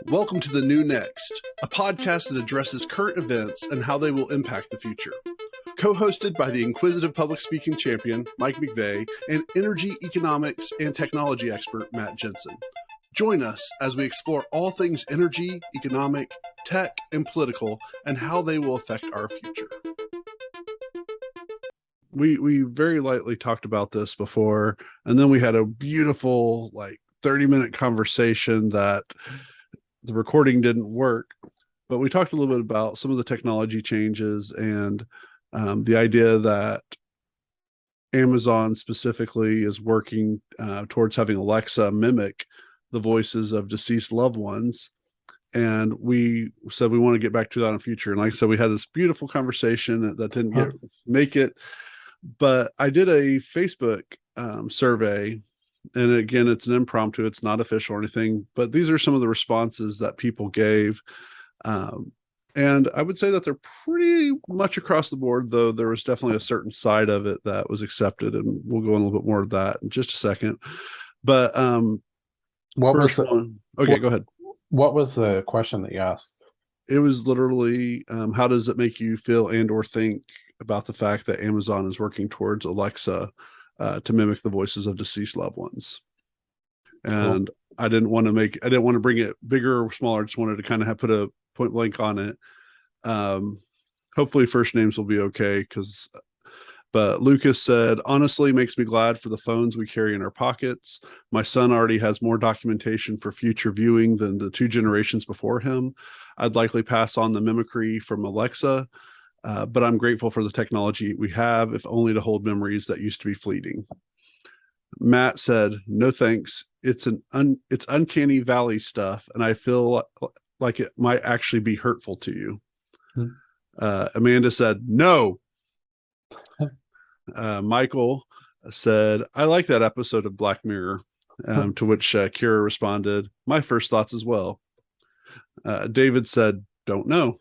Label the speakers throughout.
Speaker 1: Welcome to The New Next, a podcast that addresses current events and how they will impact the future. Co-hosted by the inquisitive public speaking champion, Mike McVeigh, and energy, economics, and technology expert, Matt Jensen. Join us as we explore all things energy, economic, tech, and political, and how they will affect our future. We very lightly talked about this before, and then we had a beautiful 30-minute conversation that the recording didn't work, but we talked a little bit about some of the technology changes and the idea that Amazon specifically is working towards having Alexa mimic the voices of deceased loved ones. And we said we want to get back to that in the future. And like I said, we had this beautiful conversation that didn't make it. But I did a Facebook survey, and again, it's an impromptu, it's not official or anything, but these are some of the responses that people gave. And I would say that they're pretty much across the board, though there was definitely a certain side of it that was accepted, and we'll go in a little bit more of that in just a second. But
Speaker 2: What was
Speaker 1: go ahead.
Speaker 2: What was the question that you asked?
Speaker 1: It was literally, how does it make you feel and or think about the fact that Amazon is working towards Alexa to mimic the voices of deceased loved ones? And cool. I didn't want to bring it bigger or smaller. I just wanted to kind of put a point blank on it. Hopefully first names will be okay, but Lucas said, honestly, makes me glad for the phones we carry in our pockets. My son already has more documentation for future viewing than the 2 generations before him. I'd likely pass on the mimicry from Alexa, but I'm grateful for the technology we have, if only to hold memories that used to be fleeting. Matt said, no thanks. It's uncanny valley stuff, and I feel like it might actually be hurtful to you. Amanda said, no. Michael said, I like that episode of Black Mirror, to which Kira responded, my first thoughts as well. David said, don't know.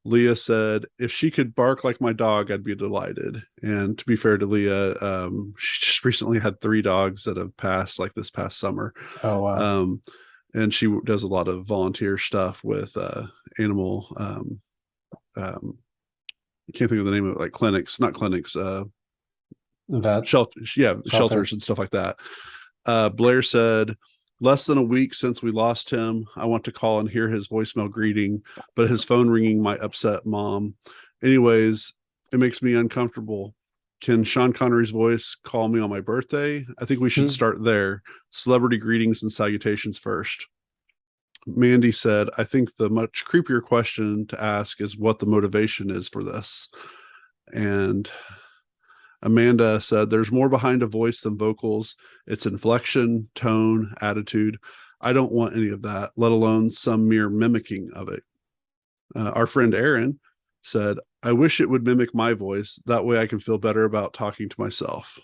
Speaker 1: Leah said, if she could bark like my dog, I'd be delighted. And to be fair to Leah, she just recently had 3 dogs that have passed this past summer.
Speaker 2: Oh, wow.
Speaker 1: And she does a lot of volunteer stuff with animal, I can't think of the name of it,
Speaker 2: Vets.
Speaker 1: Shelters and stuff like that. Blair said, less than a week since we lost him. I want to call and hear his voicemail greeting, but his phone ringing might upset mom. Anyways, it makes me uncomfortable. Can Sean Connery's voice call me on my birthday? I think we should start there. Celebrity greetings and salutations first. Mandy said, I think the much creepier question to ask is what the motivation is for this. And Amanda said, there's more behind a voice than vocals. It's inflection, tone, attitude. I don't want any of that, let alone some mere mimicking of it. Our friend Aaron said, I wish it would mimic my voice. That way I can feel better about talking to myself.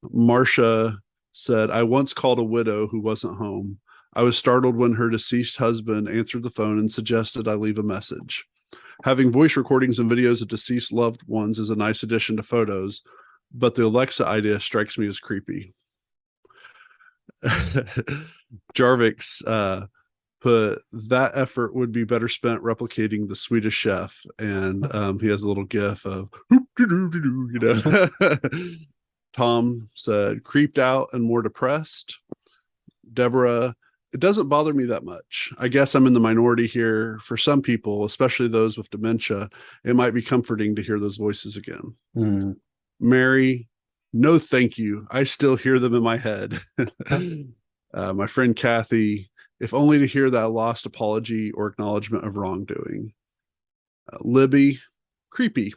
Speaker 1: Marcia said, I once called a widow who wasn't home. I was startled when her deceased husband answered the phone and suggested I leave a message. Having voice recordings and videos of deceased loved ones is a nice addition to photos, but the Alexa idea strikes me as creepy. Jarvix put, that effort would be better spent replicating the Swedish Chef, and he has a little gif of Tom said, creeped out and more depressed. Deborah, it doesn't bother me that much. I guess I'm in the minority here. For some people, especially those with dementia, it might be comforting to hear those voices again. Mary, no thank you. I still hear them in my head. My friend Kathy, if only to hear that lost apology or acknowledgement of wrongdoing. Libby, creepy.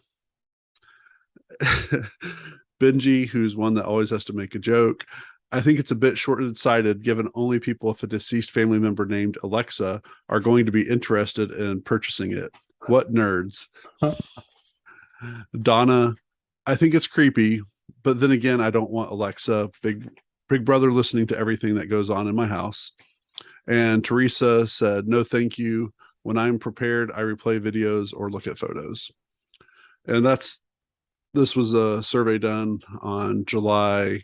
Speaker 1: Benji, who's one that always has to make a joke. I think it's a bit short-sighted given only people with a deceased family member named Alexa are going to be interested in purchasing it. What nerds. Donna, I think it's creepy, but then again, I don't want Alexa, big brother, listening to everything that goes on in my house. And Teresa said, no, thank you. When I'm prepared, I replay videos or look at photos. And that's this was a survey done on July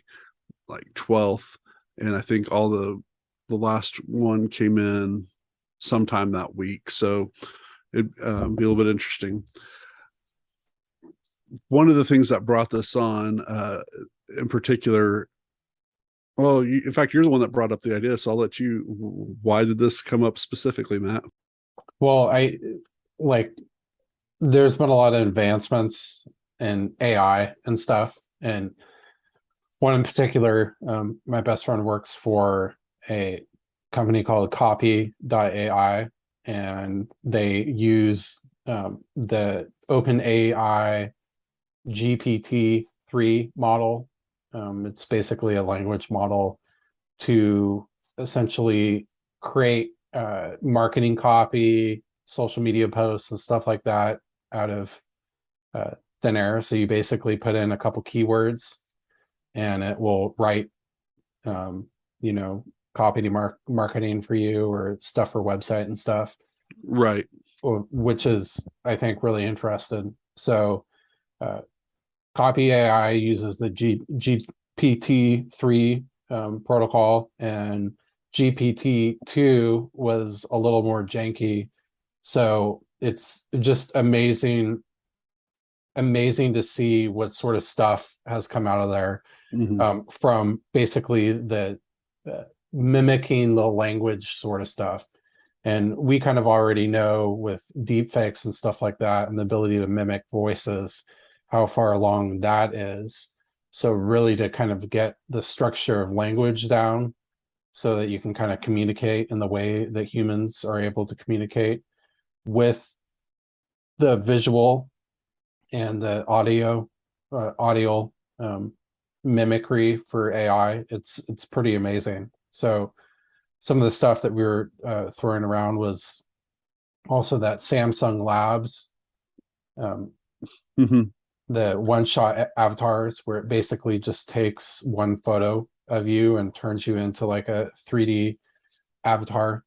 Speaker 1: like 12th, and I think all the last one came in sometime that week. So it'd be a little bit interesting. One of the things that brought this on, in particular, well, in fact, you're the one that brought up the idea, so I'll let you. Why did this come up specifically, Matt?
Speaker 2: Well, like there's been a lot of advancements in AI and stuff, and one in particular, my best friend works for a company called Copy.ai, and they use the OpenAI GPT-3 model. It's basically a language model to essentially create marketing copy, social media posts, and stuff like that out of thin air. So you basically put in a couple keywords, and it will write, you know, copy to marketing for you or stuff for website and stuff.
Speaker 1: Right.
Speaker 2: Which is, I think, really interesting. So, Copy AI uses the GPT-3 protocol, and GPT-2 was a little more janky. So it's just amazing to see what sort of stuff has come out of there, from basically the mimicking the language sort of stuff. And we kind of already know with deep fakes and stuff like that, and the ability to mimic voices, how far along that is. So really to kind of get the structure of language down so that you can kind of communicate in the way that humans are able to communicate, with the visual and the audio mimicry for AI. It's pretty amazing. So some of the stuff that we were throwing around was also that Samsung Labs, the one-shot avatars, where it basically just takes one photo of you and turns you into like a 3D avatar.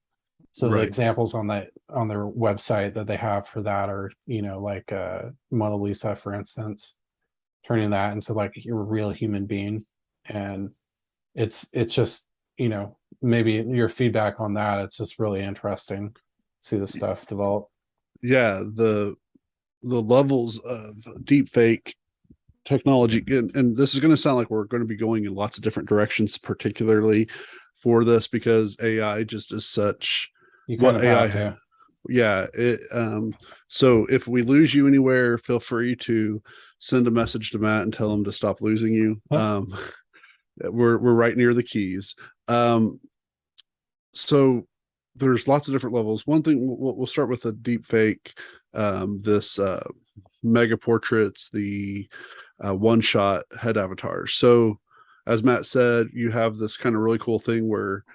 Speaker 2: So the examples on their website that they have for that are, you know, like Mona Lisa, for instance, turning that into like a real human being. And it's just, you know, maybe your feedback on that. It's just really interesting to see the stuff develop.
Speaker 1: Yeah, the levels of deep fake technology, and this is going to sound like we're going to be going in lots of different directions, particularly for this, because AI just is such
Speaker 2: You kind of have to.
Speaker 1: Yeah, so if we lose you anywhere, feel free to send a message to Matt and tell him to stop losing you. We're right near the keys. So there's lots of different levels. One thing, we'll start with the deep fake, this mega portraits, the one shot head avatars. So as Matt said, you have this kind of really cool thing where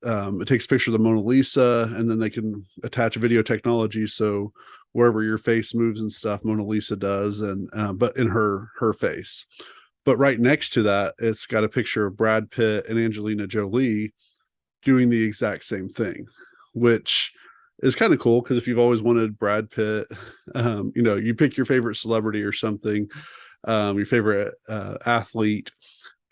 Speaker 1: it takes a picture of the Mona Lisa, and then they can attach video technology, so wherever your face moves and stuff, Mona Lisa does, and but in her face. But right next to that, it's got a picture of Brad Pitt and Angelina Jolie doing the exact same thing, which is kind of cool, because if you've always wanted Brad Pitt, you know, you pick your favorite celebrity or something, your favorite athlete,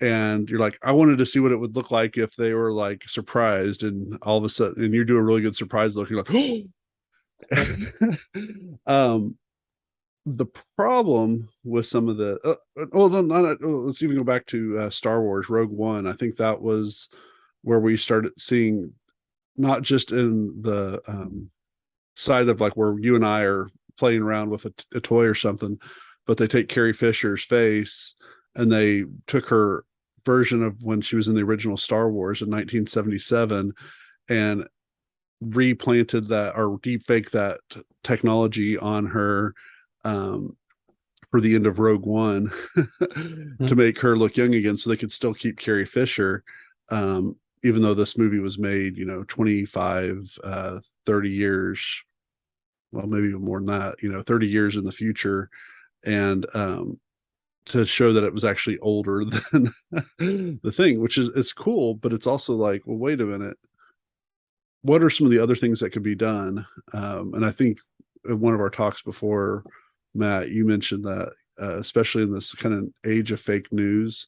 Speaker 1: and you're like, I wanted to see what it would look like if they were like surprised, and all of a sudden, and you do a really good surprise look, you're like, oh. The problem with some of the let's even go back to Star Wars Rogue One. I think that was where we started seeing, not just in the side of like where you and I are playing around with a toy or something, but they take Carrie Fisher's face and they took her version of when she was in the original Star Wars in 1977 and replanted that, or deep fake that technology on her for the end of Rogue One to make her look young again, so they could still keep Carrie Fisher, even though this movie was made, you know, 25 30 years, well, maybe even more than that, you know, 30 years in the future, and to show that it was actually older than the thing, which is, it's cool, but it's also like, well, wait a minute, what are some of the other things that could be done? And I think in one of our talks before, Matt, you mentioned that especially in this kind of age of fake news,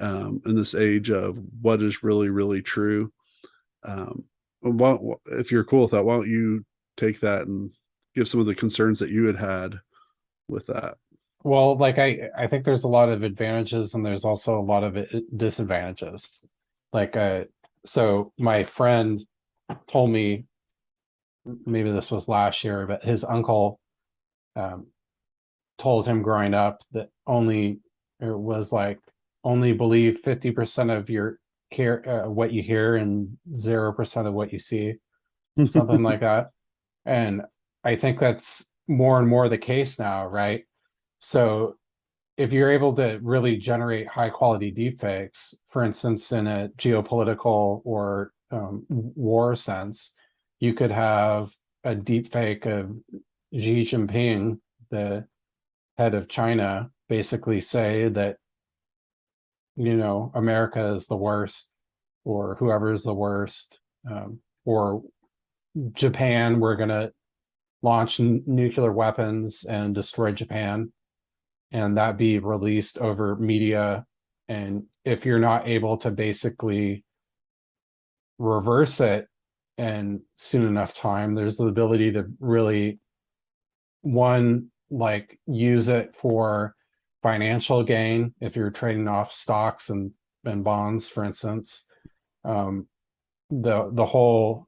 Speaker 1: in this age of what is really, really true. Um, if you're cool with that, why don't you take that and give some of the concerns that you had with that?
Speaker 2: Well, like I think there's a lot of advantages and there's also a lot of disadvantages. Like so my friend told me, maybe this was last year, but his uncle um told him growing up that only it was like only believe 50% of your care what you hear and 0% of what you see, something like that. And I think that's more and more the case now, right? So if you're able to really generate high quality deepfakes, for instance, in a geopolitical or war sense, you could have a deepfake of Xi Jinping, the head of China, basically say that, America is the worst, or whoever is the worst, or Japan, we're going to launch nuclear weapons and destroy Japan, and that be released over media. And if you're not able to basically reverse it in soon enough time, there's the ability to really, one, like use it for financial gain if you're trading off stocks and bonds, for instance. Um, the whole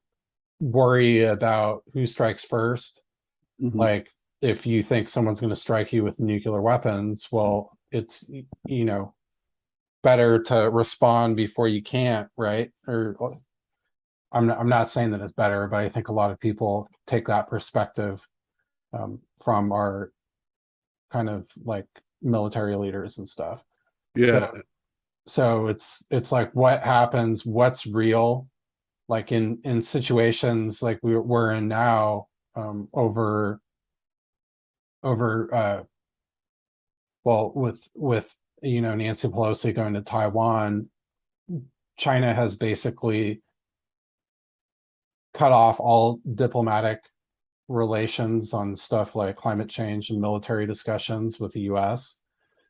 Speaker 2: worry about who strikes first,
Speaker 1: Mhm.
Speaker 2: like if you think someone's going to strike you with nuclear weapons, well, it's better to respond before you can't, right? Or I'm not saying that it's better, but I think a lot of people take that perspective from our kind of like military leaders and stuff.
Speaker 1: Yeah.
Speaker 2: So it's like what happens, what's real, like in situations like we're in now, over well, with Nancy Pelosi going to Taiwan, China has basically cut off all diplomatic relations on stuff like climate change and military discussions with the US.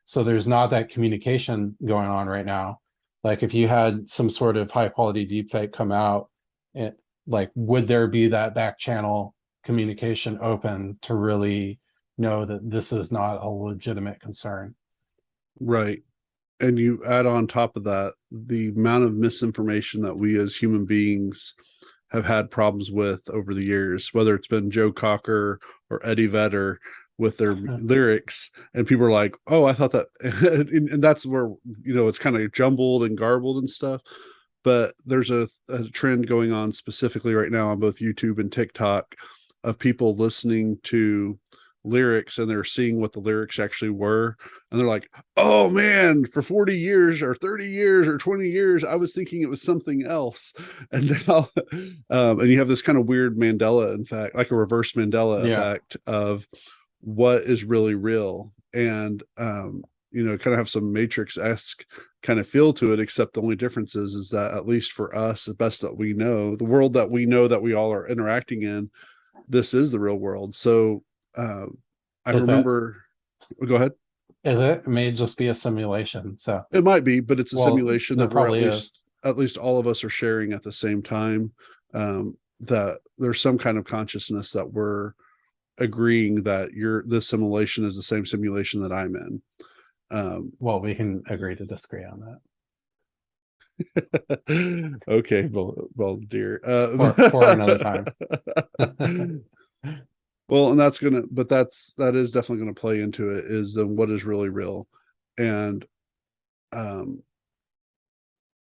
Speaker 2: So there's not that communication going on right now. Like if you had some sort of high quality deepfake come out, it, like would there be that back channel communication open to really know that this is not a legitimate concern?
Speaker 1: Right. And you add on top of that the amount of misinformation that we as human beings have had problems with over the years, whether it's been Joe Cocker or Eddie Vedder with their lyrics, and people are like, "Oh, I thought that," and that's where it's kind of jumbled and garbled and stuff. But there's a trend going on specifically right now on both YouTube and TikTok of people listening to lyrics and they're seeing what the lyrics actually were, and they're like, oh man, for 40 years or 30 years or 20 years I was thinking it was something else. And now and you have this kind of weird Mandela, in fact, like a reverse Mandela
Speaker 2: Yeah.
Speaker 1: effect of what is really real. And kind of have some Matrix-esque kind of feel to it, except the only difference is that, at least for us, the best that we know, the world that we know that we all are interacting in, this is the real world. So uh, I
Speaker 2: Is it?
Speaker 1: remember, go ahead.
Speaker 2: Is it? It may just be a simulation. So,
Speaker 1: It might be, but it's a
Speaker 2: well,
Speaker 1: simulation
Speaker 2: there
Speaker 1: that we're
Speaker 2: probably is.
Speaker 1: at least all of us are sharing at the same time. That there's some kind of consciousness that we're agreeing that this simulation is the same simulation that I'm in.
Speaker 2: Well, we can agree to disagree on that
Speaker 1: Okay, well, dear.
Speaker 2: for another time.
Speaker 1: Well, and that is definitely gonna play into it, is then what is really real. And um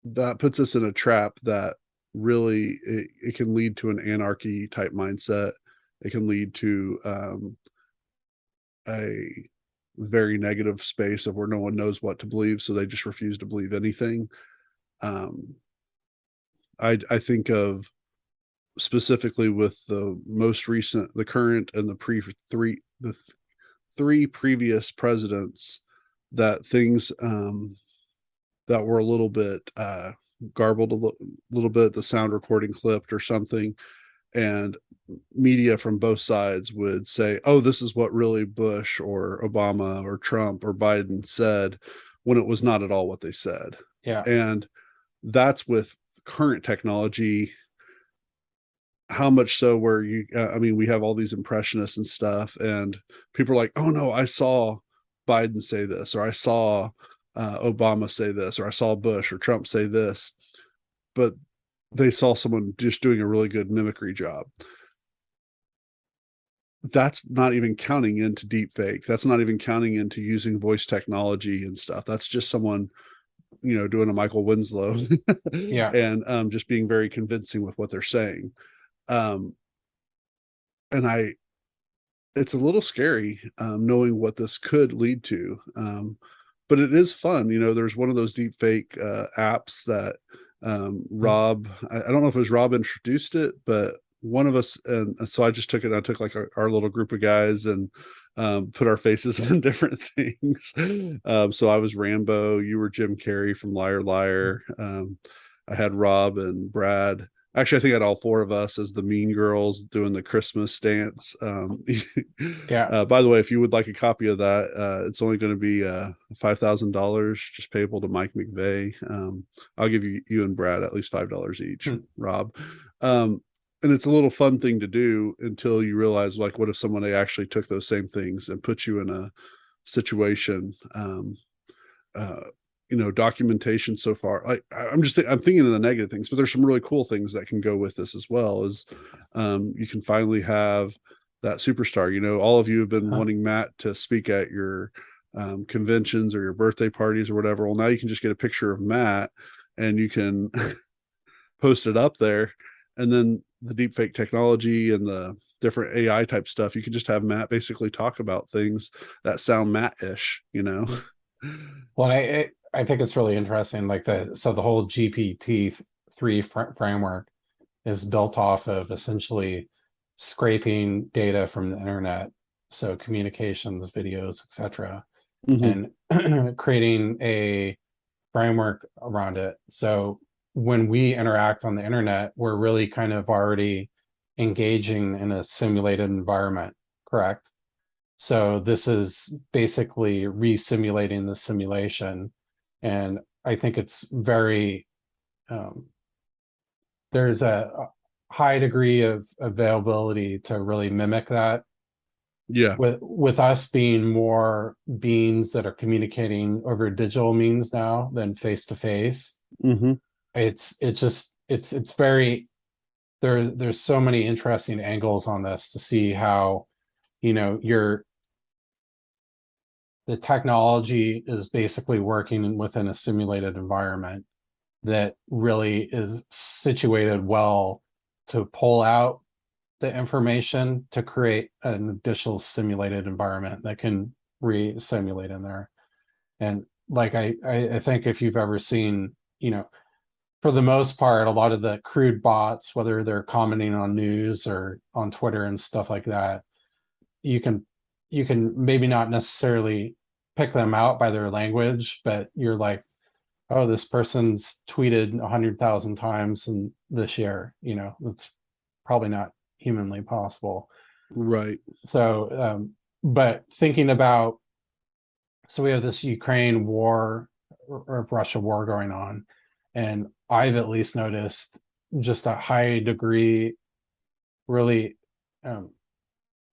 Speaker 1: that puts us in a trap that really it can lead to an anarchy type mindset. It can lead to a very negative space of where no one knows what to believe, so they just refuse to believe anything. um I think of specifically with the current and the pre three the th- three previous presidents, that things that were a little bit garbled, little bit, the sound recording clipped or something, and media from both sides would say, oh, this is what really Bush or Obama or Trump or Biden said, when it was not at all what they said.
Speaker 2: Yeah.
Speaker 1: And that's with current technology. How much so where you, I mean, we have all these impressionists and stuff, and people are like, oh no, I saw Biden say this, or I saw Obama say this, or I saw Bush or Trump say this, but they saw someone just doing a really good mimicry job. That's not even counting into deep fake. That's not even counting into using voice technology and stuff. That's just someone, doing a Michael Winslow
Speaker 2: Yeah.
Speaker 1: and just being very convincing with what they're saying. Um, and it's a little scary knowing what this could lead to. But it is fun. There's one of those deep fake apps that Rob, I don't know if it was Rob introduced it, but one of us, and so I just took it. I took like our little group of guys and put our faces in different things. So I was Rambo, you were Jim Carrey from Liar Liar. I had Rob and Brad. Actually, I think I had all four of us as the mean girls doing the Christmas dance.
Speaker 2: Yeah.
Speaker 1: By the way, if you would like a copy of that, it's only going to be $5,000, just payable to Mike McVeigh. I'll give you and Brad at least $5 each,
Speaker 2: Hmm.
Speaker 1: Rob. And it's a little fun thing to do until you realize, like, what if someone actually took those same things and put you in a situation? Uh, documentation so far, I'm thinking of the negative things, but there's some really cool things that can go with this as well. Is you can finally have that superstar. All of you have been
Speaker 2: Huh.
Speaker 1: wanting Matt to speak at your conventions or your birthday parties or whatever. Well, now you can just get a picture of Matt and you can post it up there, and then the deep fake technology and the different AI type stuff, you can just have Matt basically talk about things that sound Matt-ish.
Speaker 2: Well, I think it's really interesting. Like the whole GPT-3 framework is built off of essentially scraping data from the internet, so communications, videos, etc.,
Speaker 1: Mm-hmm.
Speaker 2: and creating a framework around it. So when we interact on the internet, we're really kind of already engaging in a simulated environment, correct? So this is basically re-simulating the simulation. And I think it's very, um, there's a high degree of availability to really mimic that.
Speaker 1: Yeah.
Speaker 2: With us being more beings that are communicating over digital means now than face to face,
Speaker 1: Mm-hmm.
Speaker 2: it's very there's so many interesting angles on this to see how you're the technology is basically working within a simulated environment that really is situated well to pull out the information to create an additional simulated environment that can re-simulate in there. And like I think if you've ever seen, for the most part, a lot of the crude bots, whether they're commenting on news or on Twitter and stuff like that, you can maybe not necessarily pick them out by their language, but you're like, oh, this person's tweeted 100,000 times in this year. It's probably not humanly possible.
Speaker 1: Right.
Speaker 2: So, but thinking about, so we have this Ukraine war or Russia war going on, and I've at least noticed just a high degree, really, um,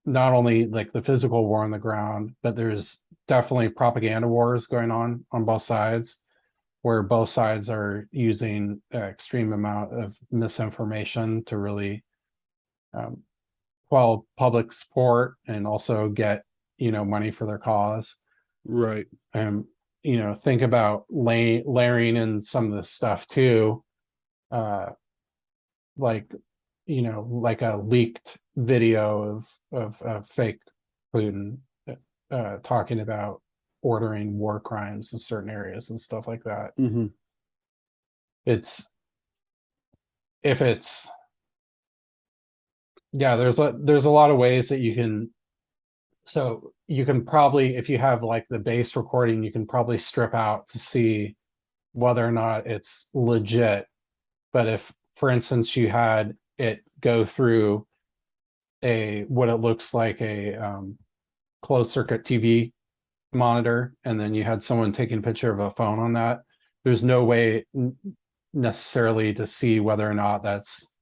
Speaker 2: not only like the physical war on the ground, but there's definitely propaganda wars going on both sides, where both sides are using an extreme amount of misinformation to really um, quell public support and also get money for their cause.
Speaker 1: Right.
Speaker 2: And think about layering in some of this stuff too, uh, like like a leaked video of fake Putin talking about ordering war crimes in certain areas and stuff like that.
Speaker 1: Mm-hmm.
Speaker 2: It's if it's yeah, there's a lot of ways that you can. So you can probably, if you have like the base recording, you can probably strip out to see whether or not it's legit. But if, for instance, you had it go through a what it looks like a closed circuit TV monitor, and then you had someone taking a picture of a phone on that. There's no way necessarily to see whether or not that's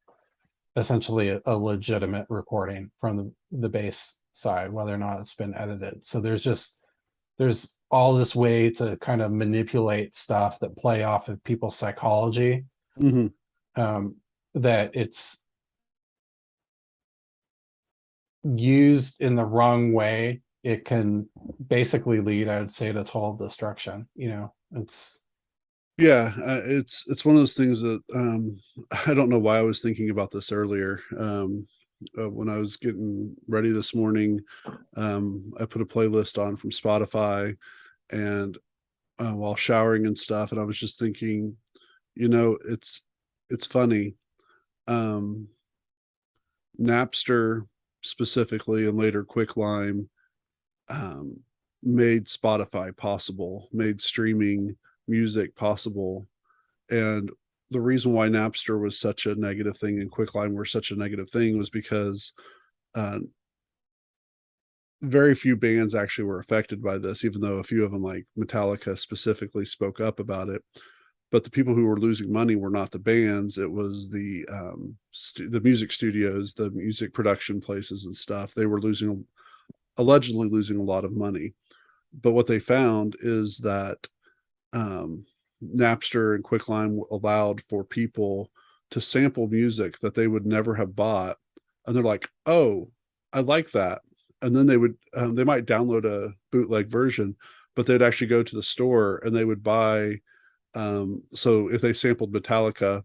Speaker 2: essentially a legitimate recording from the bass side, whether or not it's been edited. So there's all this way to kind of manipulate stuff that play off of people's psychology,
Speaker 1: Hmm.
Speaker 2: um, that it's used in the wrong way, it can basically lead, I would say, to total destruction. It's
Speaker 1: Yeah, it's one of those things that I don't know why I was thinking about this earlier. When I was getting ready this morning, I put a playlist on from Spotify, and while showering and stuff, and I was just thinking, it's funny. Um, Napster specifically, and later Quicklime, um, made Spotify possible, made streaming music possible. And the reason why Napster was such a negative thing and Quicklime were such a negative thing was because uh, very few bands actually were affected by this, even though a few of them, like Metallica, specifically spoke up about it. But the people who were losing money were not the bands; it was the music studios, the music production places, and stuff. They were allegedly losing a lot of money. But what they found is that um, Napster and Quicklime allowed for people to sample music that they would never have bought, and they're like, "Oh, I like that," and then they might download a bootleg version, but they'd actually go to the store and they would buy. So if they sampled Metallica,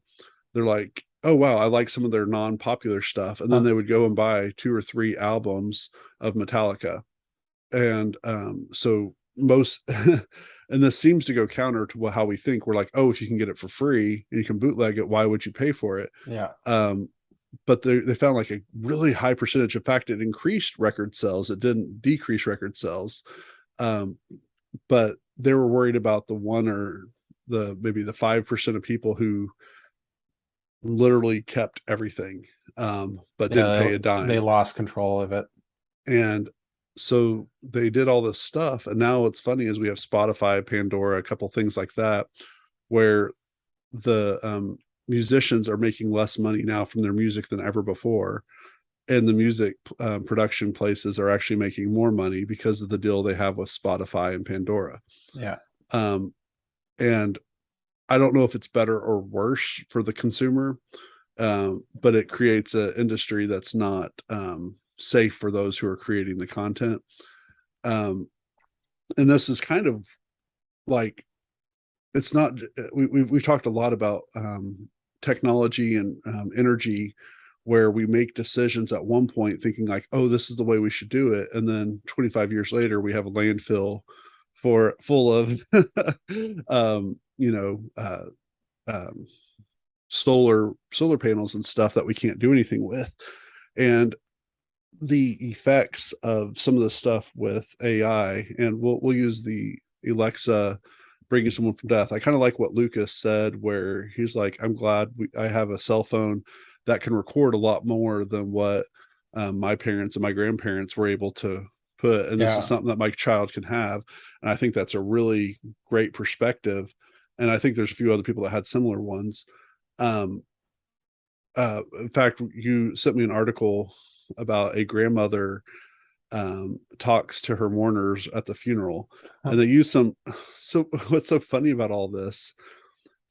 Speaker 1: they're like, "Oh wow, I like some of their non-popular stuff," and then
Speaker 2: huh,
Speaker 1: they would go and buy 2 or 3 albums of Metallica. And so most and this seems to go counter to how we think. We're like, oh, if you can get it for free and you can bootleg it, why would you pay for it?
Speaker 2: yeah,
Speaker 1: um but they found like a really high percentage. In fact, it increased record sales, it didn't decrease record sales. um but they were worried about the one or the maybe the 5% of people who literally kept everything, but didn't
Speaker 2: yeah,
Speaker 1: pay a
Speaker 2: they
Speaker 1: dime.
Speaker 2: lost control of it.
Speaker 1: And so they did all this stuff, and now what's funny is we have Spotify, Pandora, a couple things like that, where the musicians are making less money now from their music than ever before, and the music production places are actually making more money because of the deal they have with Spotify and Pandora.
Speaker 2: Yeah,
Speaker 1: um, and I don't know if it's better or worse for the consumer, but it creates an industry that's not safe for those who are creating the content. um, and this is kind of like, it's not, we've talked a lot about technology and energy, where we make decisions at one point thinking like, oh, this is the way we should do it, and then 25 years later we have a landfill for full of um, you know uh, um, solar panels and stuff that we can't do anything with. And the effects of some of the stuff with AI, and we'll use the Alexa bringing someone from death. I kind of like what Lucas said, where he's like, "I'm glad I have a cell phone that can record a lot more than what my parents and my grandparents were able to put, and this is
Speaker 2: yeah,
Speaker 1: something that my child can have." And I think that's a really great perspective. And I think there's a few other people that had similar ones. Um, in fact, you sent me an article about a grandmother talks to her mourners at the funeral,
Speaker 2: huh,
Speaker 1: and they use some. So what's so funny about all this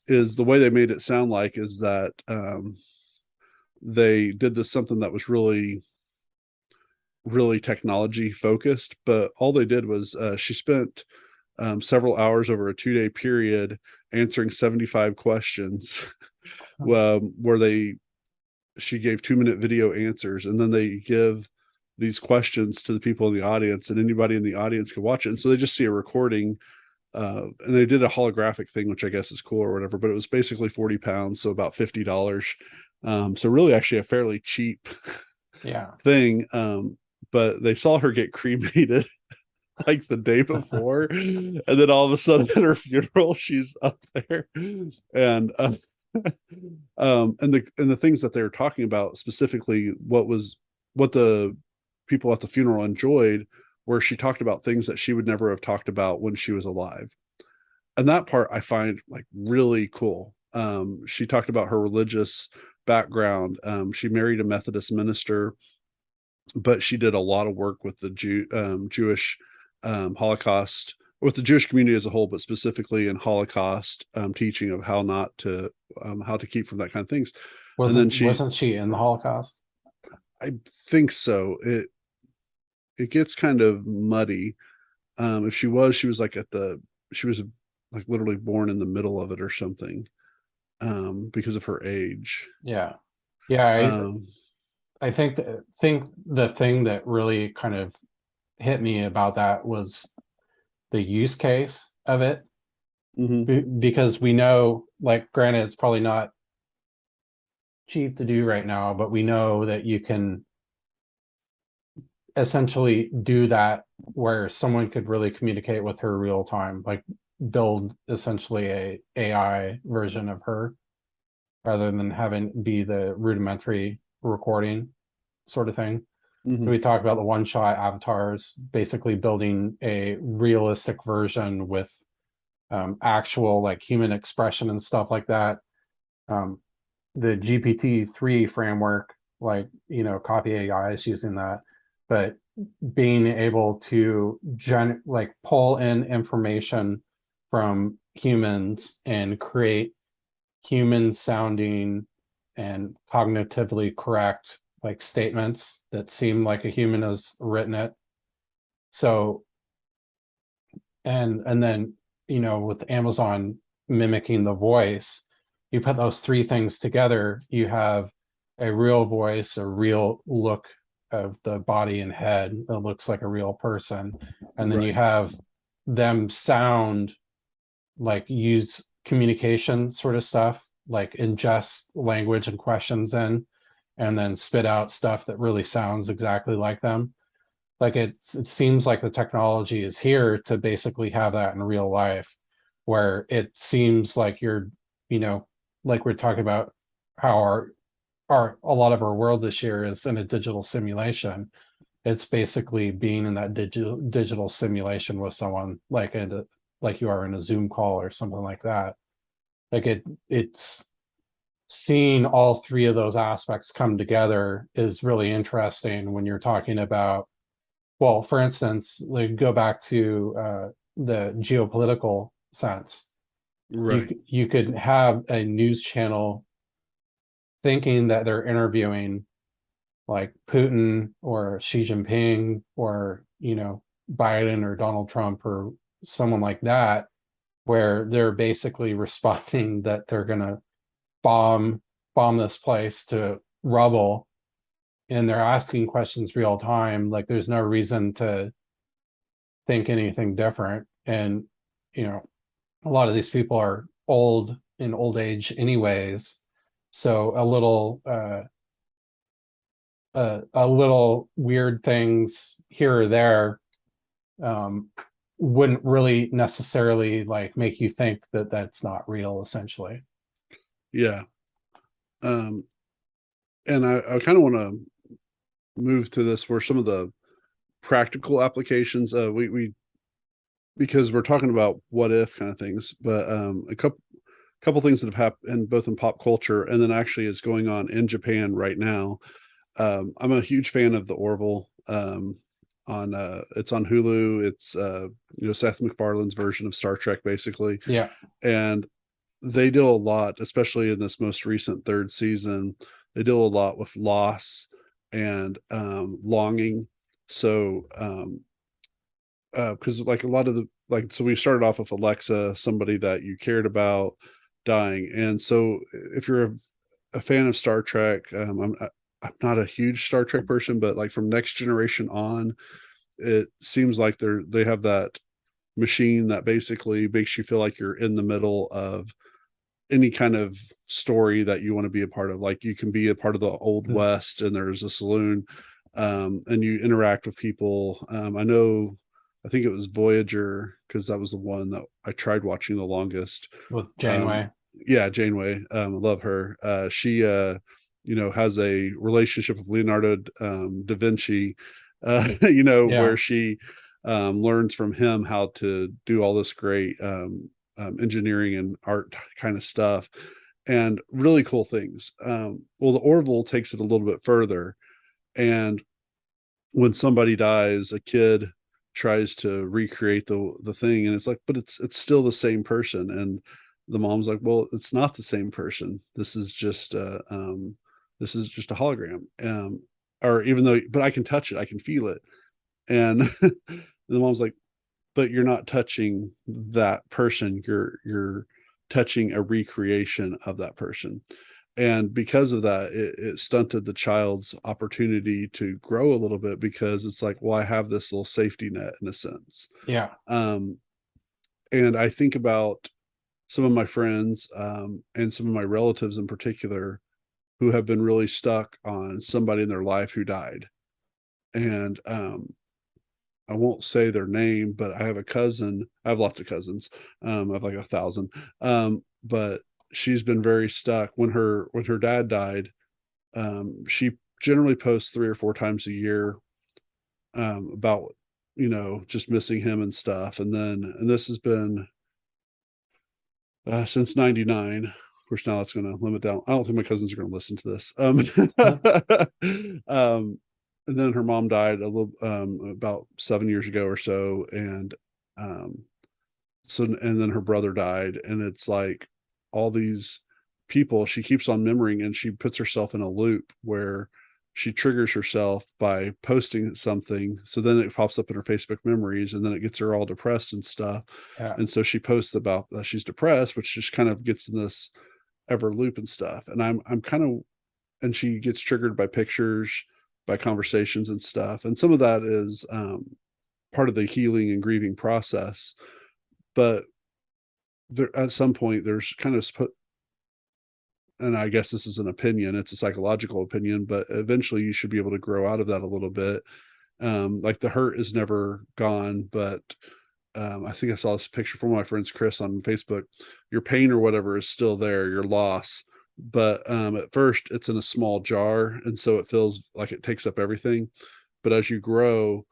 Speaker 1: is the way they made it sound like is that they did this something that was really technology focused, but all they did was she spent several hours over a 2-day period answering 75 questions,
Speaker 2: huh,
Speaker 1: where she gave 2-minute video answers, and then they give these questions to the people in the audience, and anybody in the audience could watch it. And so they just see a recording, and they did a holographic thing, which I guess is cool or whatever, but it was basically 40 pounds, so about $50. So really actually a fairly cheap
Speaker 2: yeah.
Speaker 1: thing. But they saw her get cremated like the day before, and then all of a sudden at her funeral she's up there. And And the things that they were talking about, specifically what the people at the funeral enjoyed, where she talked about things that she would never have talked about when she was alive. And that part I find like really cool. She talked about her religious background. She married a Methodist minister, but she did a lot of work with the Jewish Holocaust, with the Jewish community as a whole, but specifically in Holocaust teaching of how to keep from that kind of things. And then
Speaker 2: Wasn't she in the Holocaust?
Speaker 1: I think so. It gets kind of muddy. If she was like she was like literally born in the middle of it or something, because of her age.
Speaker 2: Yeah. Yeah,
Speaker 1: Um,
Speaker 2: I think the thing that really kind of hit me about that was the use case of it.
Speaker 1: mhm.
Speaker 2: Because we know, like, granted, it's probably not cheap to do right now, but we know that you can essentially do that where someone could really communicate with her real time, like build essentially a AI version of her rather than having be the rudimentary recording sort of thing.
Speaker 1: Mhm.
Speaker 2: We talked about the one shot avatars, basically building a realistic version with actual like human expression and stuff like that. Um, the GPT-3 framework, like, copy AI is using that, but being able to like pull in information from humans and create human sounding and cognitively correct like statements that seem like a human has written it. So, and then, with Amazon mimicking the voice, you put those three things together, you have a real voice, a real look of the body and head that looks like a real person, and then you
Speaker 1: Right.
Speaker 2: have them sound like use communication sort of stuff, like ingest language and questions in, and then spit out stuff that really sounds exactly like them. Like it seems like the technology is here to basically have that in real life, where it seems like you're, you know, like we're talking about how our a lot of our world this year is in a digital simulation. It's basically being in that digital simulation with someone like you are in a Zoom call or something like that. Like it's seeing all three of those aspects come together is really interesting when you're talking about, well, for instance, like go back to the geopolitical sense.
Speaker 1: Right.
Speaker 2: You could have a news channel thinking that they're interviewing like Putin or Xi Jinping or Biden or Donald Trump or someone like that, where they're basically responding that they're gonna bomb this place to rubble, and they're asking questions real time. Like there's no reason to think anything different. And you know, a lot of these people are old in old age anyways. So a little weird things here or there um, wouldn't really necessarily like make you think that that's not real, essentially.
Speaker 1: Yeah. Um, and I kind of want to move to this where some of the practical applications, we because we're talking about what if kind of things, but a couple things that have happened both in pop culture and then actually is going on in Japan right now. I'm a huge fan of the Orville. On It's on Hulu. It's Seth MacFarlane's version of Star Trek, basically,
Speaker 2: Yeah.
Speaker 1: and they deal a lot, especially in this most recent third season. They deal a lot with loss and longing. So, because like a lot of the like, so we started off with Alexa, somebody that you cared about dying, and so if you're a fan of Star Trek, I'm not a huge Star Trek person, but like from Next Generation on, it seems like they have that machine that basically makes you feel like you're in the middle of any kind of story that you want to be a part of. Like you can be a part of the Old West and there's a saloon, and you interact with people. I think it was Voyager because that was the one that I tried watching the longest.
Speaker 2: With
Speaker 1: Um,
Speaker 2: Janeway.
Speaker 1: yeah, Janeway. Love her. She has a relationship with Leonardo da Vinci, where
Speaker 2: Yeah.
Speaker 1: she learns from him how to do all this great engineering and art kind of stuff, and really cool things. Well, the Orville takes it a little bit further, and when somebody dies, a kid tries to recreate the thing, and it's like, but it's still the same person. And the mom's like, well, it's not the same person. This is just a hologram. Or even though, but I can touch it, I can feel it. And the mom's like, but you're not touching that person. You're touching a recreation of that person. And because of that, it stunted the child's opportunity to grow a little bit, because it's like, well, I have this little safety net in a sense.
Speaker 2: Yeah.
Speaker 1: um, and I think about some of my friends, and some of my relatives in particular, who have been really stuck on somebody in their life who died. And I won't say their name, but I have a cousin. I have lots of cousins. I have like 1,000. But she's been very stuck. When her dad died, she generally posts 3 or 4 times a year, about just missing him and stuff. And this has been since '99. Of course, now it's going to limit down. I don't think my cousins are going to listen to this. Um, and then her mom died a little, about 7 years ago or so, and um, and then her brother died, and it's like all these people she keeps on remembering, and she puts herself in a loop where she triggers herself by posting something, so then it pops up in her Facebook memories, and then it gets her all depressed and stuff.
Speaker 2: Yeah.
Speaker 1: And so she posts about she's depressed, which just kind of gets in this ever loop and stuff. And I'm kind of, and she gets triggered by pictures, by conversations and stuff, and some of that is part of the healing and grieving process. But there, at some point, there's kind of, and I guess this is an opinion, it's a psychological opinion, but eventually you should be able to grow out of that a little bit. Like the hurt is never gone, but I think I saw this picture from my friend's Chris on Facebook. Your pain or whatever is still there, your loss, but at first it's in a small jar, and so it feels like it takes up everything. But as you grow,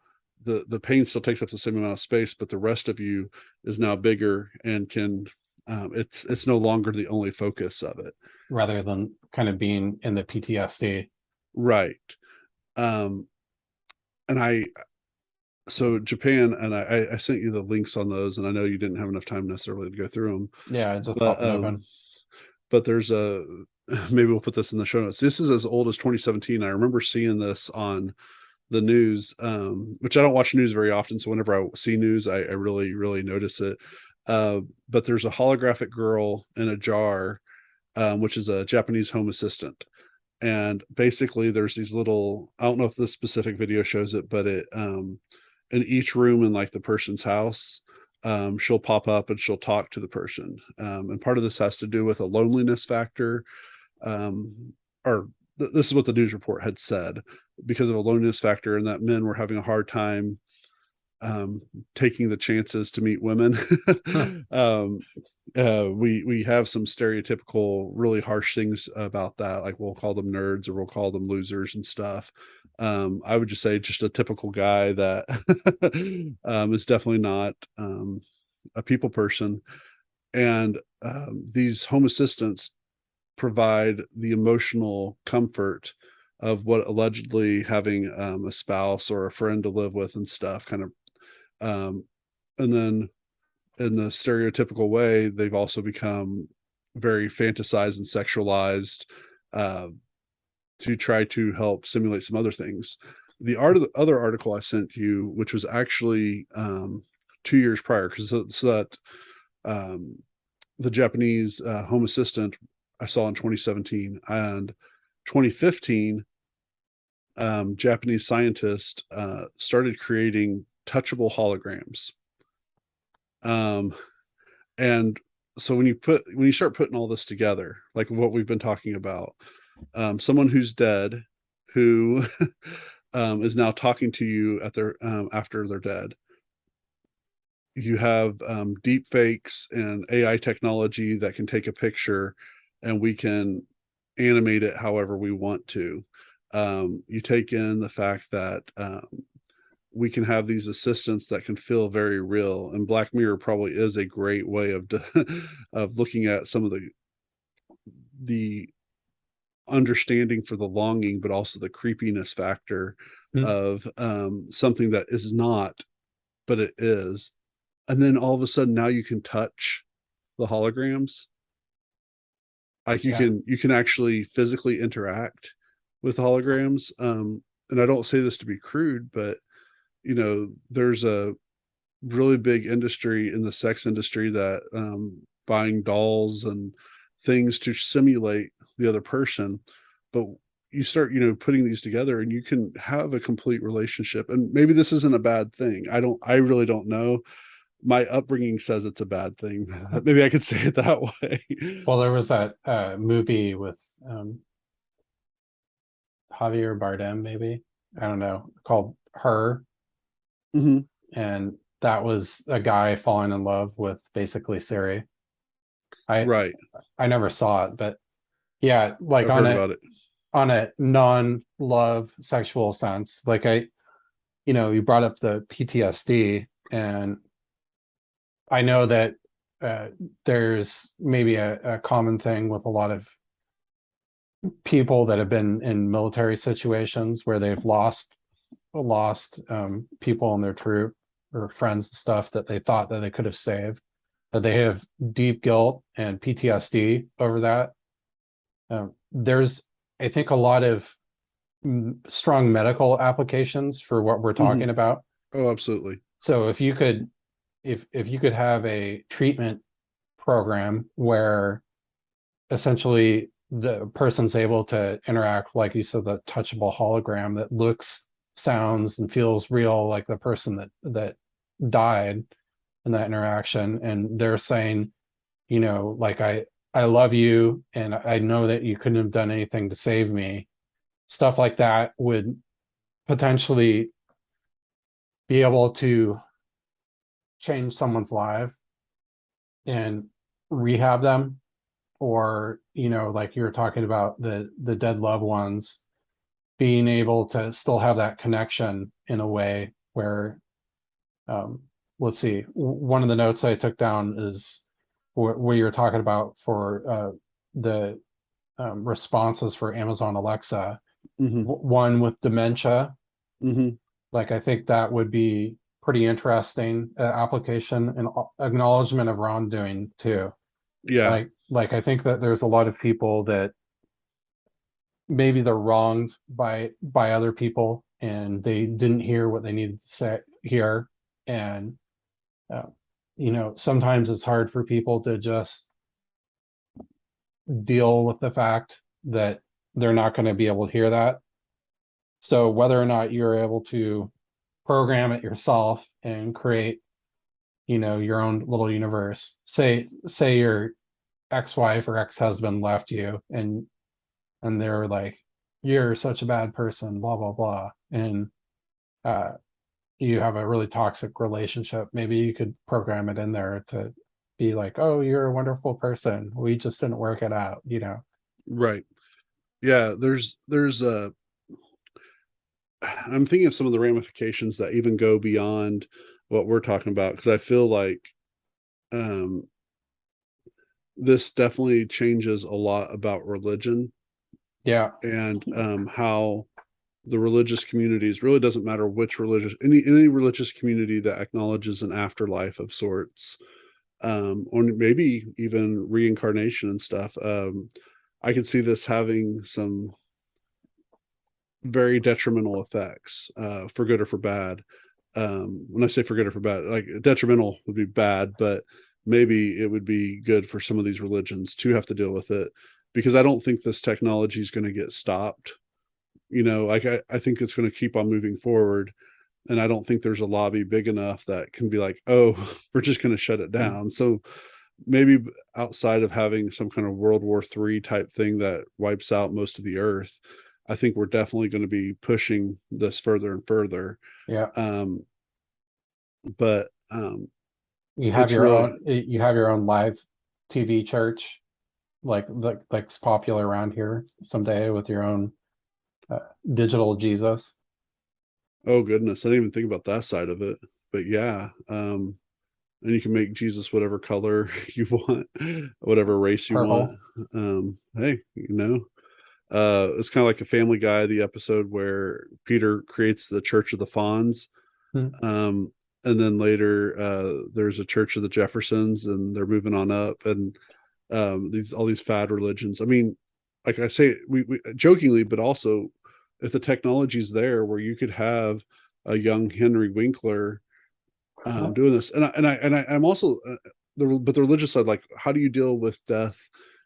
Speaker 1: the pain still takes up the same amount of space, but the rest of you is now bigger and can, it's no longer the only focus of it.
Speaker 2: Rather than kind of being in the PTSD.
Speaker 1: Right. Um, and I so Japan, and I sent you the links on those, and I know you didn't have enough time necessarily to go through them,
Speaker 2: Yeah, just
Speaker 1: but
Speaker 2: popping open.
Speaker 1: there's a, maybe we'll put this in the show notes. This is as old as 2017. I remember seeing this on the news, which I don't watch news very often, so whenever I see news, I really really notice it. But there's a holographic girl in a jar, which is a Japanese home assistant. And basically there's these little, I don't know if this specific video shows it, but it in each room in like the person's house, she'll pop up and she'll talk to the person. And part of this has to do with a loneliness factor, um, or this is what the news report had said, because of a loneliness factor, and that men were having a hard time um, taking the chances to meet women.
Speaker 2: Huh.
Speaker 1: um, we have some stereotypical, really harsh things about that. Like we'll call them nerds, or we'll call them losers and stuff. I would just say just a typical guy that is definitely not a people person. And these home assistants provide the emotional comfort of what allegedly having a spouse or a friend to live with and stuff kind of, um, and then in the stereotypical way, they've also become very fantasized and sexualized, uh, to try to help simulate some other things. The other article I sent you, which was actually 2 years prior, because so that um, the Japanese home assistant I saw in 2017, and 2015, Japanese scientists started creating touchable holograms. Um, and so when you start putting all this together, like what we've been talking about, someone who's dead, who is now talking to you at their after they're dead, you have deep fakes and AI technology that can take a picture and we can animate it however we want to. You take in the fact that we can have these assistants that can feel very real, and Black Mirror probably is a great way of of looking at some of the understanding for the longing, but also the creepiness factor
Speaker 2: Mm.
Speaker 1: of something that is not, but it is. And then all of a sudden now you can touch the holograms. Like
Speaker 2: Yeah.
Speaker 1: you can actually physically interact with holograms. And I don't say this to be crude, but there's a really big industry in the sex industry that buying dolls and things to simulate the other person. But you start putting these together and you can have a complete relationship, and maybe this isn't a bad thing. I really don't know. My upbringing says it's a bad thing. Maybe I could say it that way.
Speaker 2: Well, there was that movie with Javier Bardem, maybe, I don't know, called Her,
Speaker 1: Hmm.
Speaker 2: and that was a guy falling in love with basically Siri. I
Speaker 1: Right.
Speaker 2: I never saw it, but yeah, like
Speaker 1: I've heard about it.
Speaker 2: on a non-love sexual sense, like you brought up the PTSD, and I know that uh, there's maybe a common thing with a lot of people that have been in military situations where they've lost people in their troop or friends and stuff that they thought that they could have saved, that they have deep guilt and PTSD over that. There's, I think, a lot of strong medical applications for what we're
Speaker 1: Hmm.
Speaker 2: talking about.
Speaker 1: Oh, absolutely.
Speaker 2: So if you could have a treatment program where essentially the person's able to interact, like you said, the touchable hologram that looks, sounds, and feels real, like the person that died in that interaction, and they're saying, like I love you, and I know that you couldn't have done anything to save me. Stuff like that would potentially be able to change someone's life and rehab them, or like you were talking about the dead loved ones, being able to still have that connection in a way where um let's see, one of the notes I took down is where you're talking about for the responses for Amazon Alexa,
Speaker 1: Hmm.
Speaker 2: one with dementia.
Speaker 1: Hmm.
Speaker 2: Like I think that would be pretty interesting application and acknowledgement of wrongdoing too.
Speaker 1: Yeah.
Speaker 2: Like I think that there's a lot of people that maybe they're wronged by other people and they didn't hear what they needed to say here, and uh, sometimes it's hard for people to just deal with the fact that they're not going to be able to hear that. So whether or not you're able to program it yourself and create your own little universe, say your ex-wife or ex-husband left you, and they're like, you're such a bad person, blah blah blah, and uh you have a really toxic relationship, maybe you could program it in there to be like, oh, you're a wonderful person, we just didn't work it out.
Speaker 1: Right. Yeah. There's a I'm thinking of some of the ramifications that even go beyond what we're talking about, because I feel like um, this definitely changes a lot about religion
Speaker 2: Yeah.
Speaker 1: and how the religious communities, really doesn't matter which religious, any religious community that acknowledges an afterlife of sorts, or maybe even reincarnation and stuff. I could see this having some very detrimental effects, for good or for bad. When I say for good or for bad, like detrimental would be bad, but maybe it would be good for some of these religions to have to deal with it, because I don't think this technology is going to get stopped. Like I think it's going to keep on moving forward. And I don't think there's a lobby big enough that can be like, oh, we're just going to shut it down. So maybe outside of having some kind of World War III type thing that wipes out most of the earth, I think we're definitely going to be pushing this further and further.
Speaker 2: Yeah.
Speaker 1: Um, but It's really,
Speaker 2: you have your own live TV church, like's popular around here someday with your own uh, digital Jesus.
Speaker 1: oh goodness, I didn't even think about that side of it. But yeah, and you can make Jesus whatever color you want, whatever race you want.
Speaker 2: Purple.
Speaker 1: Hey, it's kind of like a Family Guy, the episode where Peter creates the Church of the Fawns.
Speaker 2: Hmm.
Speaker 1: Um, and then later, there's a Church of the Jeffersons, and they're moving on up, and these all these fad religions. I mean, like I say, we jokingly, but also, if the technology's there, where you could have a young Henry Winkler doing this, I'm also the religious side, like how do you deal with death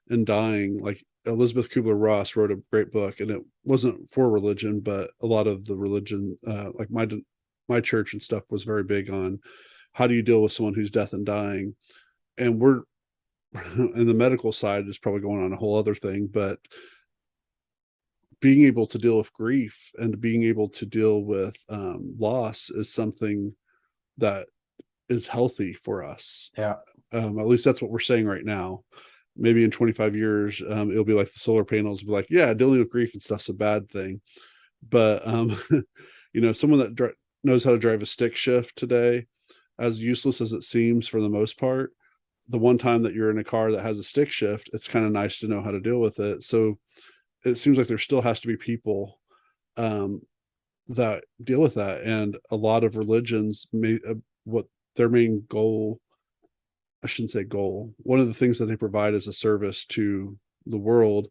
Speaker 1: and dying? Like Elizabeth Kubler-Ross wrote a great book, and it wasn't for religion, but a lot of the religion, like my church and stuff, was very big on how do you deal with someone who's death and dying. And we're and the medical side is probably going on a whole other thing, but being able to deal with grief and being able to deal with loss is something that is healthy for us.
Speaker 2: Yeah.
Speaker 1: At least that's what we're saying right now. Maybe in 25 years, it'll be like the solar panels will be like, yeah, dealing with grief and stuff's a bad thing. But, someone that knows how to drive a stick shift today, as useless as it seems for the most part, the one time that you're in a car that has a stick shift, it's kind of nice to know how to deal with it. So it seems like there still has to be people um, that deal with that. And a lot of religions, what their main goal, I shouldn't say goal, one of the things that they provide as a service to the world